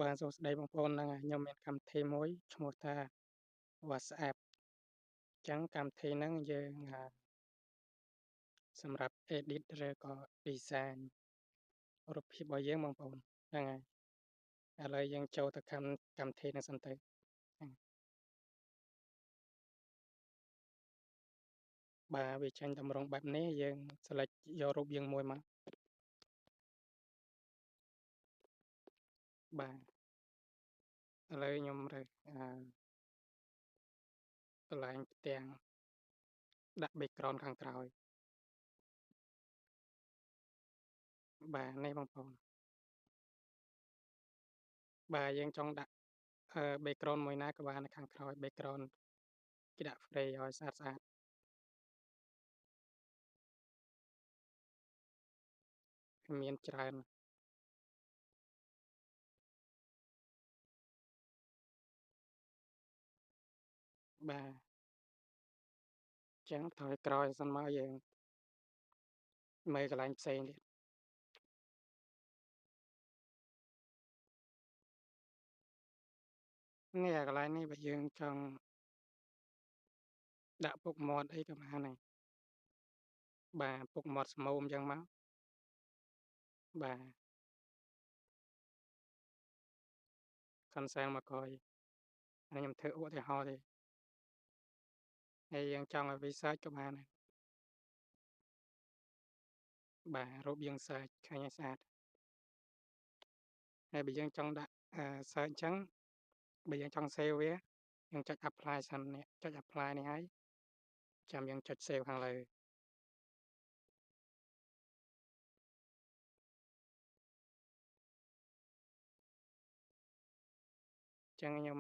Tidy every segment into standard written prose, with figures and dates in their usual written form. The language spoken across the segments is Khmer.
បាទសួស្តីបងប្អូនហ្នឹងហើយខ្ញុំមានកម្មវិធីមួយឈ្មោះថា WhatsApp អញ្ចឹងកម្មវិធីហ្នឹងយើងសម្រាប់ edit ឬក៏ design រូបភាពរបស់យើងបងប្អូនហ្នឹងហើយឥឡូវយើងចូលទៅកម្មវិធីហ្នឹងសិនទៅហ្នឹងបាទវាចេញតម្រង់បែបនេះយើង select យករូបយើងមួយមកបាទឥឡូវខ្ញុំរើសកន្លែងផ្ទាំងដាក់ background ខាងក្រោយបាទនេះបងប្អូនបាទយើងចង់ដាក់background មួយណាក៏បាននៅខាងក្រោយ background គេដាក់ spray ឲ្យស្អាតមានច្រើនបាទអញ្ចឹងថយក្រោយសិនមកយើងមើលកន្លែងផ្សេងទៀតនេះកន្លែងនេះបើយើងចង់ដាក់ពុកមាត់អីក៏បានដែរបាទពុកមាត់ស្មូមអញ្ចឹងមកបាទ consent មកក្រោយអានេះខ្ញុំធ្វើឧទាហរណ៍ទេហើយយើងចង់ឲ្យវា search ក៏បានដែរបាទរូបយើង search ឃើញឲ្យស្អាតហើយបើយើងចង់ដាក់ search អញ្ចឹងបើយើងចង់ save វាយើងចុច apply សិននេះចុច apply នេះហើយចាំយើងចុច save ខាងលើអញ្ចឹងខ្ញុំ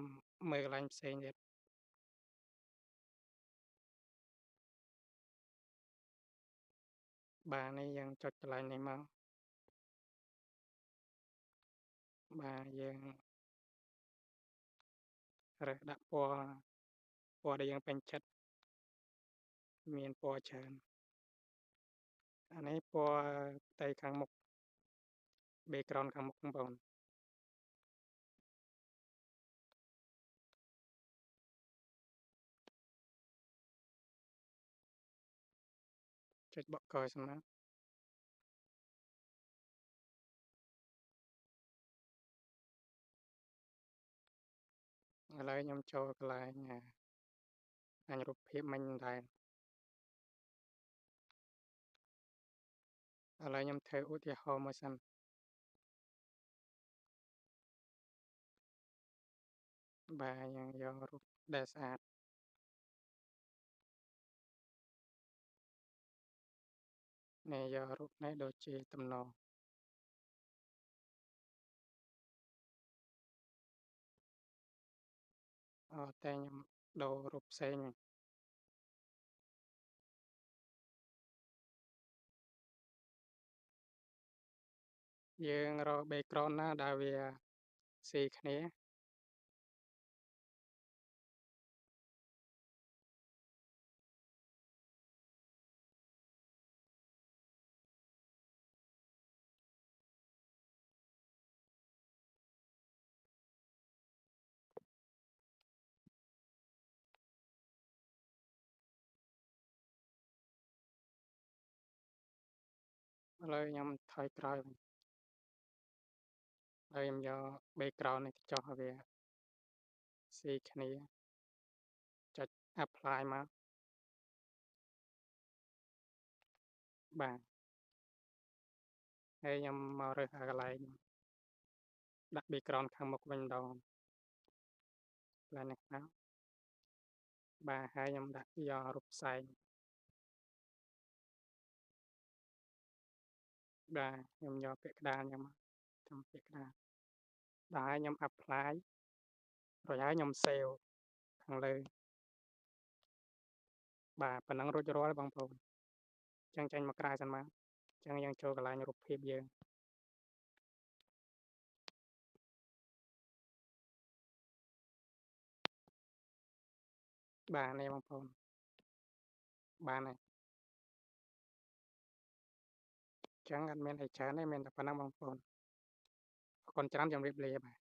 មើលកន្លែងផ្សេងទៀតបាទនេះយើងចុចកន្លែងនេះមកបាទយើងរើសដាក់ពណ៌ដែលយើងពេញចិត្តមានពណ៌ច្រើនអានេះពណ៌ផ្ទៃខាងមុខ background ខាងមុខបងប្អូនចុចបកកសិនមកឥឡូវខ្ញុំចូលកន្លែងអញរូបភាពមិញដែរឥឡូវខ្ញុំធ្វើឧទាហរណ៍មួយសិនបាទយើងយករូបដែលស្អាតនេះយករូបនេះដូចជាតំណតែខ្ញុំដូររូបផ្សេងវិញយើងរក background ណាដែលវាស៊ីគ្នាឥឡូវខ្ញុំថយក្រោយវិញហើយខ្ញុំយក background នេះទៅចុះឲ្យវាស៊ីគ្នាចុច apply មកបាទហើយខ្ញុំមករើសកន្លែងដាក់ background ខាងមុខវិញម្ដងកន្លែងនេះណាបាទហើយខ្ញុំដាក់យករូបផ្សែងបាទខ្ញុំយកពាក្យក្តារខ្ញុំចាំពាក្យក្តារដល់ហើយខ្ញុំ apply រួចហើយខ្ញុំ save ខាងលើបាទប៉ុណ្ណឹងរួចរាល់បងប្អូនអញ្ចឹងចេញមកក្រៅសិនមកអញ្ចឹងយើងចូលកន្លែងរូបភាពយើងបាទនេះបងប្អូនបានហើយអញ្ចឹងអត់មានអីច្រើនទេមានតែប៉ុណ្ណឹងបងប្អូនអរគុណច្រើនជម្រាបលាបាទ